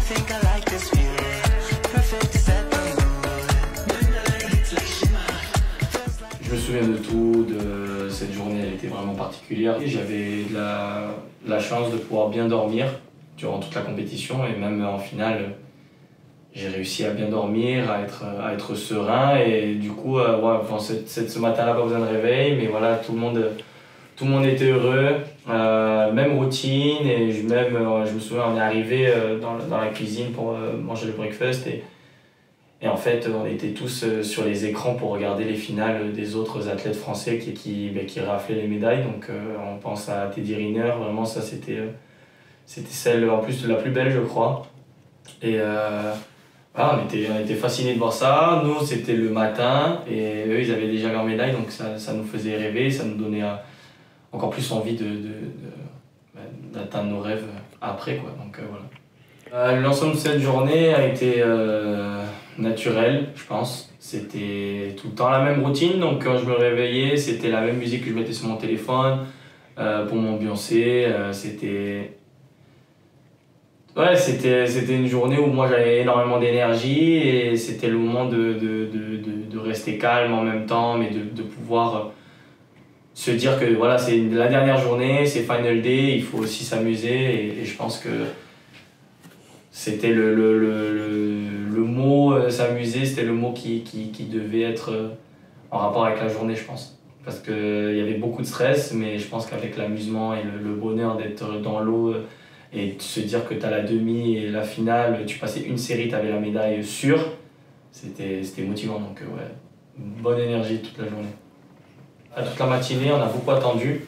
think I like this feeling? Perfect to set the mood. It's like shimmer. Je me souviens de tout, de cette journée, elle était vraiment particulière. J'avais la chance de pouvoir bien dormir durant toute la compétition et même en finale, j'ai réussi à bien dormir, à être serein et du coup, ce matin-là, pas besoin de réveil, mais voilà, tout le monde était heureux, même routine et je me souviens, on est arrivé dans la cuisine pour manger le breakfast et en fait, on était tous sur les écrans pour regarder les finales des autres athlètes français qui raflaient les médailles. Donc on pense à Teddy Riner, vraiment ça c'était celle en plus de la plus belle je crois. Et voilà, on était fascinés de voir ça. Nous c'était le matin et eux ils avaient déjà leur médaille donc ça nous faisait rêver, ça nous donnait encore plus envie d'atteindre nos rêves après quoi. Donc voilà. L'ensemble de cette journée a été naturel, je pense. C'était tout le temps la même routine, donc quand je me réveillais, c'était la même musique que je mettais sur mon téléphone pour m'ambiancer. C'était une journée où moi j'avais énormément d'énergie et c'était le moment de rester calme en même temps, mais de pouvoir se dire que voilà, c'est la dernière journée, c'est Final Day, il faut aussi s'amuser et je pense que c'était le mot s'amuser, c'était le mot qui devait être en rapport avec la journée, je pense. Parce qu'il y avait beaucoup de stress, mais je pense qu'avec l'amusement et le bonheur d'être dans l'eau et de se dire que tu as la demi et la finale, tu passais une série, tu avais la médaille sûre, c'était motivant. Donc ouais, bonne énergie toute la journée. Toute la matinée, on a beaucoup attendu,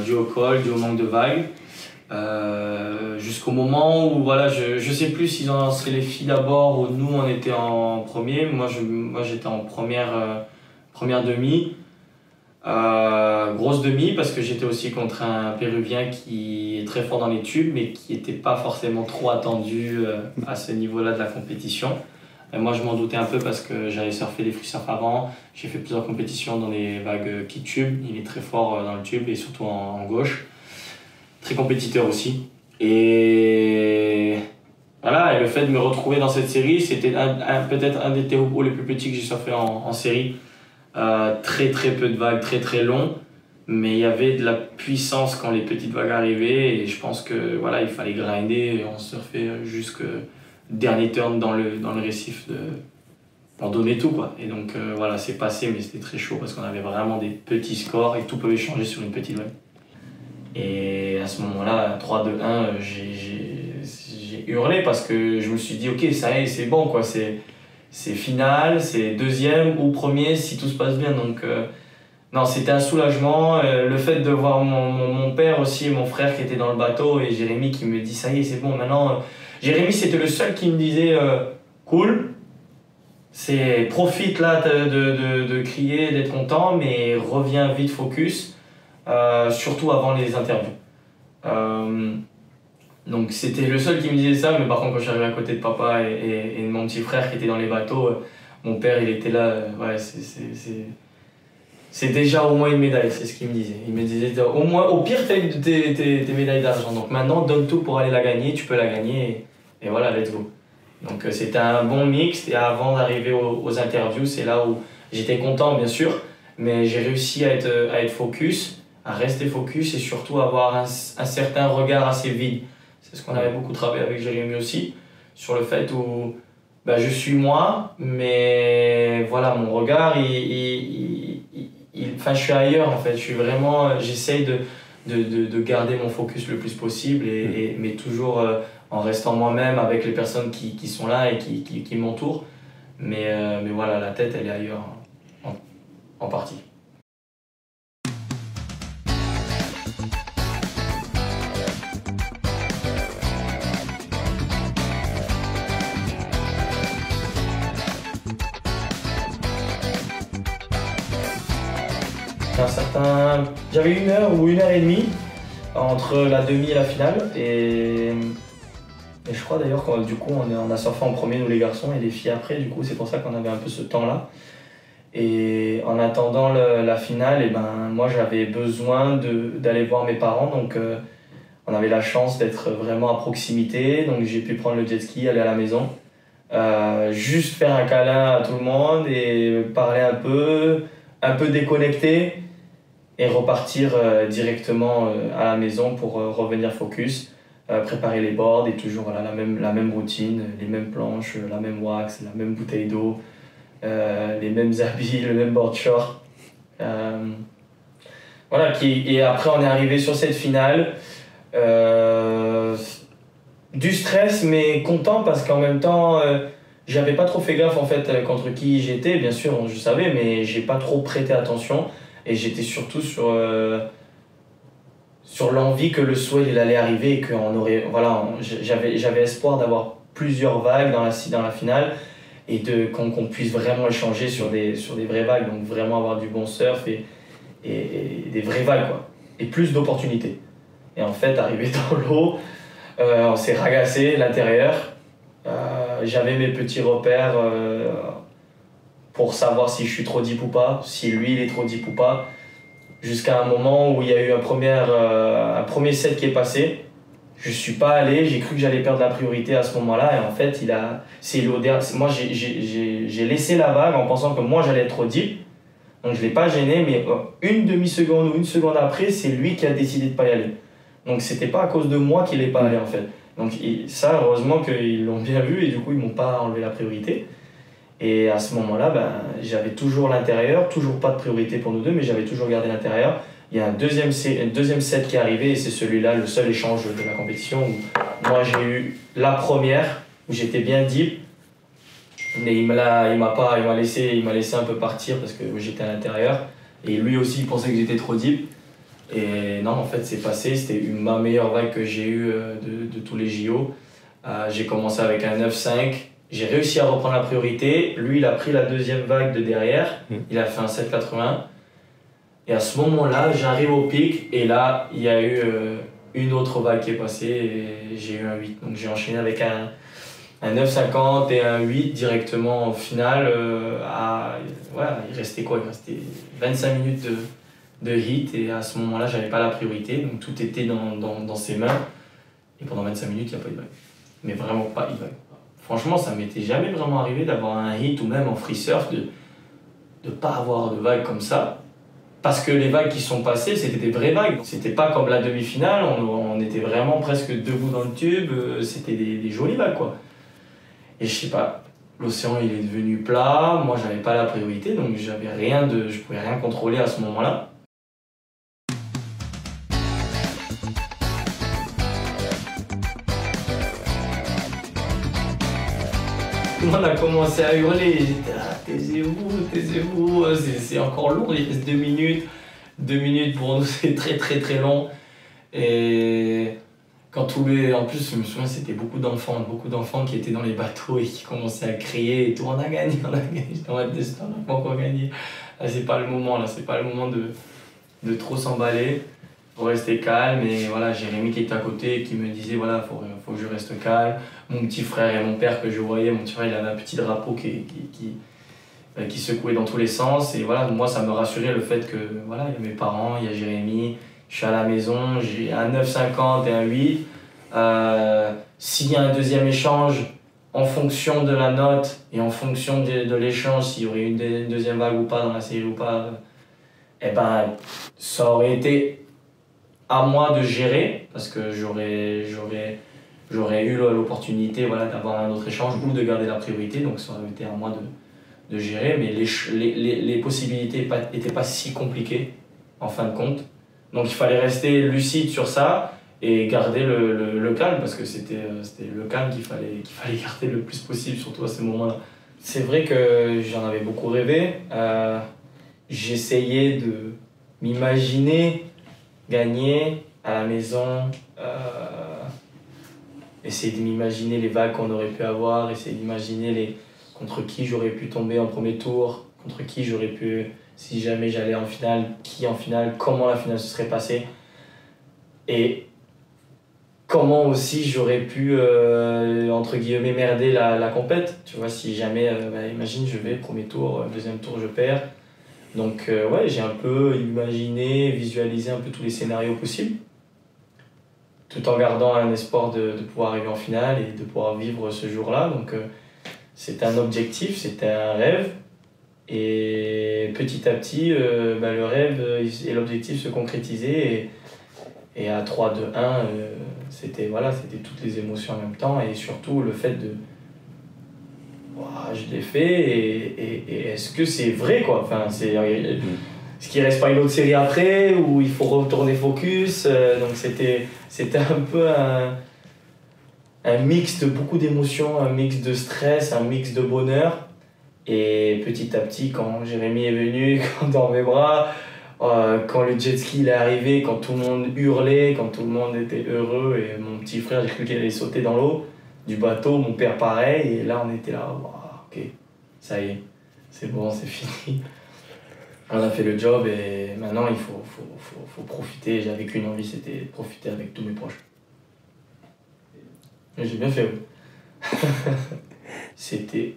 dû au col, dû au manque de vagues. Jusqu'au moment où voilà, je sais plus s'ils ont lancé les filles d'abord ou nous on était en premier. Moi j'étais en première demi, grosse demi parce que j'étais aussi contre un Péruvien qui est très fort dans les tubes mais qui n'était pas forcément trop attendu à ce niveau-là de la compétition. Et moi je m'en doutais un peu parce que j'avais surfé des free surf avant, j'ai fait plusieurs compétitions dans les vagues qui tube, il est très fort dans le tube et surtout en gauche. Très compétiteur aussi. Et voilà, et le fait de me retrouver dans cette série, c'était peut-être un des théropos les plus petits que j'ai surfé en série. Très peu de vagues, très long, mais il y avait de la puissance quand les petites vagues arrivaient et je pense que voilà, il fallait grinder et on surfait jusqu'au dernier turn dans le récif on donnait tout quoi. Et donc voilà, c'est passé, mais c'était très chaud parce qu'on avait vraiment des petits scores et tout pouvait changer sur une petite vague. Et à ce moment-là, 3-2-1, j'ai hurlé parce que je me suis dit ok, ça y est, c'est bon quoi, c'est final, c'est deuxième ou premier si tout se passe bien. Donc non, c'était un soulagement. Le fait de voir mon père aussi et mon frère qui étaient dans le bateau et Jérémy qui me dit ça y est, c'est bon maintenant. Jérémy c'était le seul qui me disait cool, profite là de crier, d'être content, mais reviens vite focus. Surtout avant les interviews. Donc c'était le seul qui me disait ça, mais par contre quand je suis arrivé à côté de papa et de mon petit frère qui était dans les bateaux, mon père il était là, ouais, c'est déjà au moins une médaille, c'est ce qu'il me disait. Il me disait au moins, au pire t'as tes médailles d'argent, donc maintenant donne tout pour aller la gagner, tu peux la gagner et voilà, let's go. Donc c'était un bon mix et avant d'arriver aux interviews, c'est là où j'étais content bien sûr, mais j'ai réussi à être focus, à rester focus et surtout avoir un certain regard assez vide. C'est ce qu'on avait beaucoup travaillé avec Jérémy aussi, sur le fait où je suis moi, mais voilà, mon regard, je suis ailleurs en fait. Je suis vraiment, j'essaye de garder mon focus le plus possible, mais toujours en restant moi-même avec les personnes qui sont là et qui m'entourent. Mais voilà, la tête, elle est ailleurs en partie. J'avais 1 heure ou 1h30 entre la demi et la finale et je crois d'ailleurs que du coup on a surfé en premier nous les garçons et les filles après, du coup c'est pour ça qu'on avait un peu ce temps là. Et en attendant la finale, moi j'avais besoin d'aller voir mes parents, donc On avait la chance d'être vraiment à proximité, donc j'ai pu prendre le jet ski, aller à la maison, juste faire un câlin à tout le monde et parler un peu déconnecter et repartir directement à la maison pour revenir focus, préparer les boards et toujours voilà, la même routine, les mêmes planches, la même wax, la même bouteille d'eau, les mêmes habits, le même board short. Voilà, et après on est arrivé sur cette finale. Du stress mais content parce qu'en même temps j'avais pas trop fait gaffe en fait contre qui j'étais, bien sûr je savais mais j'ai pas trop prêté attention et j'étais surtout sur l'envie que le swell il allait arriver et qu'on aurait voilà j'avais espoir d'avoir plusieurs vagues dans la finale et qu'on puisse vraiment échanger sur des vraies vagues, donc vraiment avoir du bon surf et des vraies vagues quoi, et plus d'opportunités. Et en fait, arrivé dans l'eau, on s'est ragassé l'intérieur. J'avais mes petits repères pour savoir si je suis trop deep ou pas, si lui il est trop deep ou pas. Jusqu'à un moment où il y a eu un premier set qui est passé. Je suis pas allé, j'ai cru que j'allais perdre la priorité à ce moment-là. Et en fait, moi j'ai laissé la vague en pensant que moi j'allais être trop deep. Donc je l'ai pas gêné, mais une demi-seconde ou une seconde après, c'est lui qui a décidé de pas y aller. Donc c'était pas à cause de moi qu'il n'est pas allé en fait. Donc ça, heureusement qu'ils l'ont bien vu et du coup ils m'ont pas enlevé la priorité. Et à ce moment-là, j'avais toujours l'intérieur, toujours pas de priorité pour nous deux, mais j'avais toujours gardé l'intérieur. Il y a un deuxième set qui est arrivé et c'est celui-là, le seul échange de la compétition où moi j'ai eu la première, où j'étais bien deep. Mais il m'a laissé un peu partir parce que j'étais à l'intérieur. Et lui aussi il pensait que j'étais trop deep. Et non, en fait, c'est passé. C'était ma meilleure vague que j'ai eue de tous les JO. J'ai commencé avec un 9-5. J'ai réussi à reprendre la priorité. Lui, il a pris la deuxième vague de derrière. Il a fait un 7-80. Et à ce moment-là, j'arrive au pic. Et là, il y a eu une autre vague qui est passée. Et j'ai eu un 8. Donc j'ai enchaîné avec un 9,50 et un 8 directement en finale. Il restait quoi? Il restait 25 minutes de hit et à ce moment-là, j'avais pas la priorité. Donc tout était dans ses mains. Et pendant 25 minutes, il n'y a pas eu de vague. Mais vraiment pas eu de vague. Franchement, ça m'était jamais vraiment arrivé d'avoir un hit ou même en free surf de pas avoir de vague comme ça. Parce que les vagues qui sont passées, c'était des vraies vagues. C'était pas comme la demi-finale, on était vraiment presque debout dans le tube. C'était des jolies vagues quoi. Et je sais pas, l'océan il est devenu plat, moi j'avais pas la priorité donc je pouvais rien contrôler à ce moment-là. Tout le monde a commencé à hurler, j'étais là, taisez-vous, c'est encore long, il reste 2 minutes. 2 minutes pour nous c'est très très très long. Et quand en plus je me souviens c'était beaucoup d'enfants qui étaient dans les bateaux et qui commençaient à crier et tout, on a gagné, j'étais en mode on n'a pas encore gagné. Là c'est pas le moment, de trop s'emballer. Faut rester calme et voilà, Jérémy qui était à côté et qui me disait voilà, faut que je reste calme. Mon petit frère et mon père que je voyais, mon petit frère il avait un petit drapeau qui secouait dans tous les sens et voilà, moi ça me rassurait le fait que voilà, il y a mes parents, il y a Jérémy, je suis à la maison, j'ai un 9,50 et un 8. S'il y a un deuxième échange, en fonction de la note et en fonction de l'échange, s'il y aurait une deuxième vague ou pas dans la série ou pas, ça aurait été à moi de gérer parce que j'aurais eu l'opportunité voilà, d'avoir un autre échange ou de garder la priorité, donc ça aurait été à moi de gérer, mais les possibilités n'étaient pas si compliquées en fin de compte. Donc il fallait rester lucide sur ça et garder le calme parce que c'était le calme qu'il fallait garder le plus possible, surtout à ces moments-là. C'est vrai que j'en avais beaucoup rêvé. J'essayais de m'imaginer gagner à la maison, essayer de m'imaginer les vagues qu'on aurait pu avoir, essayer d'imaginer contre qui j'aurais pu tomber en premier tour, contre qui j'aurais pu, si jamais j'allais en finale, qui en finale, comment la finale se serait passée et comment aussi j'aurais pu entre guillemets merder la compète, tu vois, si jamais imagine je vais premier tour, deuxième tour je perds. Donc ouais, j'ai un peu imaginé, visualisé un peu tous les scénarios possibles. tout en gardant un espoir de pouvoir arriver en finale et de pouvoir vivre ce jour-là. Donc c'était un objectif, c'était un rêve. Et petit à petit, le rêve et l'objectif se concrétisaient. Et à 3-2-1, c'était toutes les émotions en même temps. Et surtout le fait de... Ouah, je l'ai fait et est-ce que c'est vrai quoi? Enfin, est-ce qu'il reste pas une autre série après ou il faut retourner focus? Donc c'était un peu un mix de beaucoup d'émotions, un mix de stress, un mix de bonheur. Et petit à petit, quand Jérémy est venu, quand dans mes bras, quand le jet ski il est arrivé, quand tout le monde hurlait, quand tout le monde était heureux, et mon petit frère, j'ai cru qu'il allait sauter dans l'eau du bateau, mon père pareil, et là on était là, wow, ok, ça y est, c'est bon, c'est fini. On a fait le job et maintenant il faut profiter. J'avais qu'une envie, c'était de profiter avec tous mes proches. Et j'ai bien fait, oui. C'était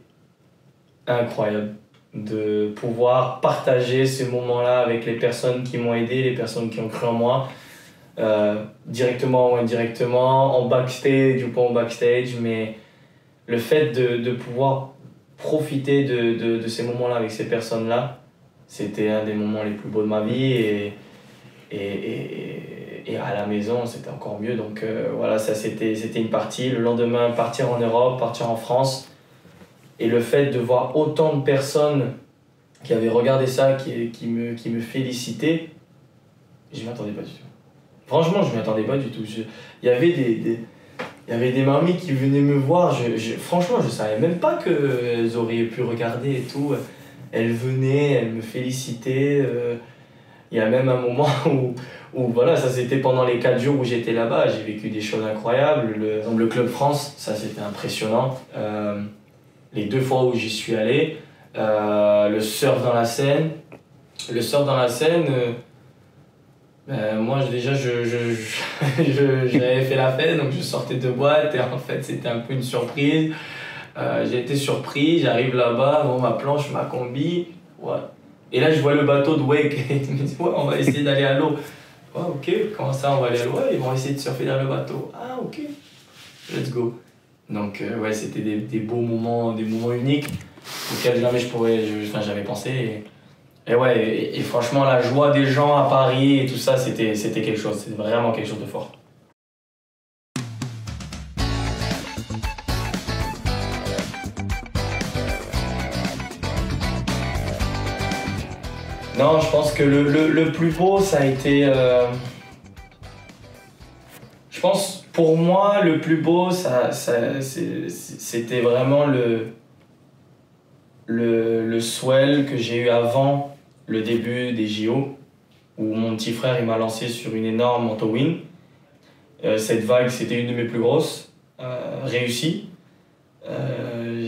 incroyable de pouvoir partager ce moment-là avec les personnes qui m'ont aidé, les personnes qui ont cru en moi, directement ou indirectement, en backstage ou pas en backstage, mais le fait de pouvoir profiter de ces moments-là avec ces personnes-là, c'était un des moments les plus beaux de ma vie et à la maison c'était encore mieux. Donc voilà, ça c'était une partie. Le lendemain, partir en Europe, partir en France, et le fait de voir autant de personnes qui avaient regardé ça, qui me félicitaient, je ne m'y attendais pas du tout. Franchement, je ne m'y attendais pas du tout. Il y avait des mamies qui venaient me voir, franchement, je ne savais même pas qu'elles auraient pu regarder et tout. Elles venaient, elles me félicitaient. Il y a même un moment où voilà, ça c'était pendant les 4 jours où j'étais là-bas, j'ai vécu des choses incroyables. Le Club France, ça c'était impressionnant. Les 2 fois où j'y suis allé, le surf dans la Seine. Le surf dans la Seine, moi déjà j'avais fait la fête, donc je sortais de boîte et en fait c'était un peu une surprise. J'ai été surpris, j'arrive là-bas, bon, ma planche, ma combi, ouais. Et là je vois le bateau de Wake et je me dis ouais, on va essayer d'aller à l'eau. Ouais, ok, comment ça on va aller à l'eau? Ouais, ils vont essayer de surfer dans le bateau. Ah ok, let's go. Donc ouais, c'était des beaux moments, des moments uniques auxquels jamais j'avais pensé. Et ouais, et franchement la joie des gens à Paris et tout ça, c'était quelque chose, c'était vraiment quelque chose de fort. Non, je pense que le plus beau, ça a été... Je pense, pour moi, le plus beau, c'était vraiment le swell que j'ai eu avant le début des JO, où mon petit frère il m'a lancé sur une énorme manteau wing. Cette vague, c'était une de mes plus grosses, réussies.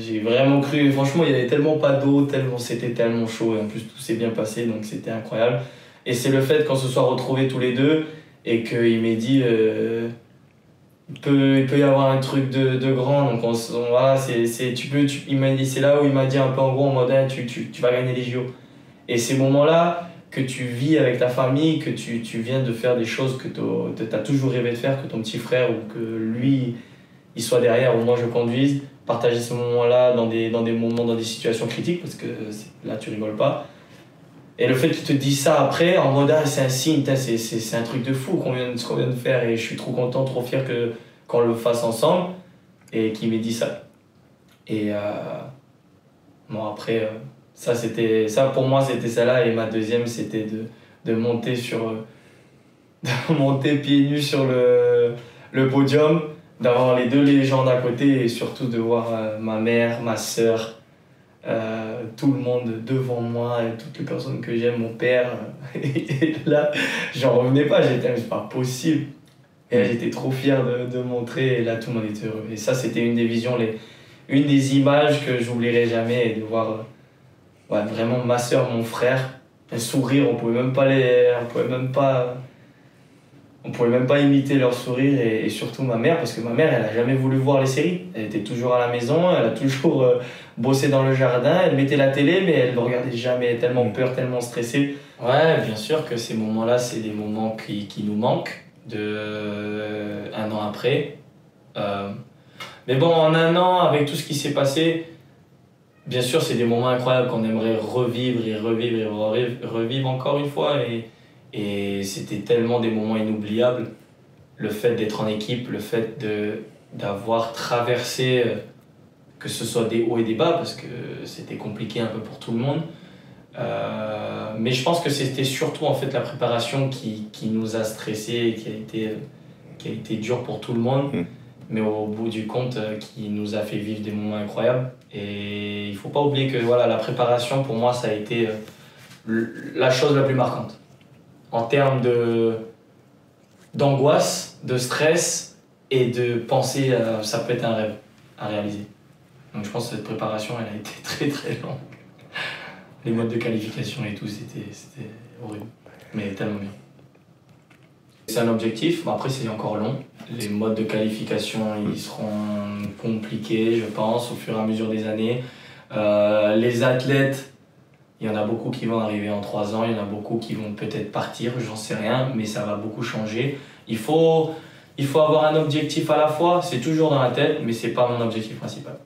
J'ai vraiment cru, franchement il n'y avait tellement pas d'eau, c'était tellement chaud et en plus tout s'est bien passé, donc c'était incroyable. Et c'est le fait qu'on se soit retrouvés tous les deux et qu'il m'ait dit il peut y avoir un truc de grand, donc voilà, il m'a dit, c'est là où il m'a dit un peu en gros en mode tu vas gagner les JO. Et ces moments-là que tu vis avec ta famille, que tu viens de faire des choses que tu as toujours rêvé de faire, que ton petit frère ou que lui il soit derrière ou moi je conduise, partager ces moments-là dans des moments, dans des situations critiques, parce que là tu rigoles pas. Et le fait qu'il te dise ça après, en mode c'est un signe, c'est un truc de fou ce qu'on vient de faire et je suis trop content, trop fier qu'on le fasse ensemble et qu'il m'ait dit ça. Et bon après, ça pour moi c'était ça là et ma deuxième c'était de monter de monter pieds nus sur le podium, d'avoir les 2 légendes à côté et surtout de voir ma mère, ma sœur, tout le monde devant moi et toutes les personnes que j'aime, mon père. Et là, j'en revenais pas, c'est pas possible. Et là, j'étais trop fier de montrer et là, tout le monde était heureux. Et ça, c'était une des visions, une des images que j'oublierai jamais, et de voir vraiment ma sœur, mon frère, un sourire, on pouvait même pas imiter leur sourire et surtout ma mère, parce que ma mère, elle a jamais voulu voir les séries. Elle était toujours à la maison, elle a toujours bossé dans le jardin, elle mettait la télé, mais elle ne regardait jamais, tellement peur, tellement stressée. Ouais, bien sûr que ces moments-là, c'est des moments qui nous manquent, un an après. Mais bon, en un an, avec tout ce qui s'est passé, bien sûr, c'est des moments incroyables qu'on aimerait revivre et revivre et revivre encore une fois. Et c'était tellement des moments inoubliables. Le fait d'être en équipe, le fait d'avoir traversé, que ce soit des hauts et des bas, parce que c'était compliqué un peu pour tout le monde. Mais je pense que c'était surtout en fait la préparation qui nous a stressés et qui a été dure pour tout le monde. Mais au bout du compte, qui nous a fait vivre des moments incroyables. Et il ne faut pas oublier que voilà, la préparation, pour moi, ça a été la chose la plus marquante. En termes d'angoisse, de stress et de penser ça peut être un rêve à réaliser. Donc je pense que cette préparation, elle a été très très longue. Les modes de qualification et tout, c'était horrible, mais tellement bien. C'est un objectif, mais après c'est encore long. Les modes de qualification, ils seront compliqués, je pense, au fur et à mesure des années. Les athlètes, il y en a beaucoup qui vont arriver en 3 ans, il y en a beaucoup qui vont peut-être partir, j'en sais rien, mais ça va beaucoup changer. Il faut avoir un objectif à la fois, c'est toujours dans la tête, mais c'est pas mon objectif principal.